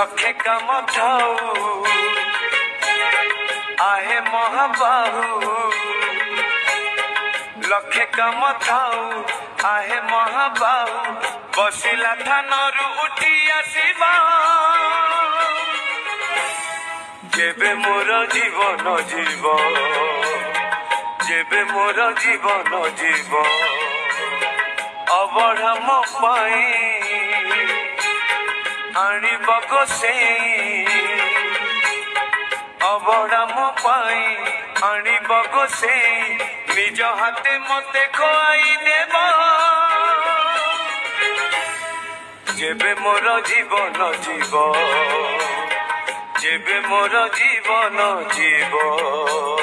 लखे काम थाऊ आहे महाबाहू लखे काम थाऊ आहे महाबाहू बसिला थानरू उठी आसीबा जेबे मोर जीवन जीव जेबे मोर जीवन जीव अबढ़ा मो पाई आणिबको से अबढ़ा मो पाई आणिबको से निज हाथे मते खोई देब जेबे मोर जीवन जीव जेबे मोर जीवन जीव।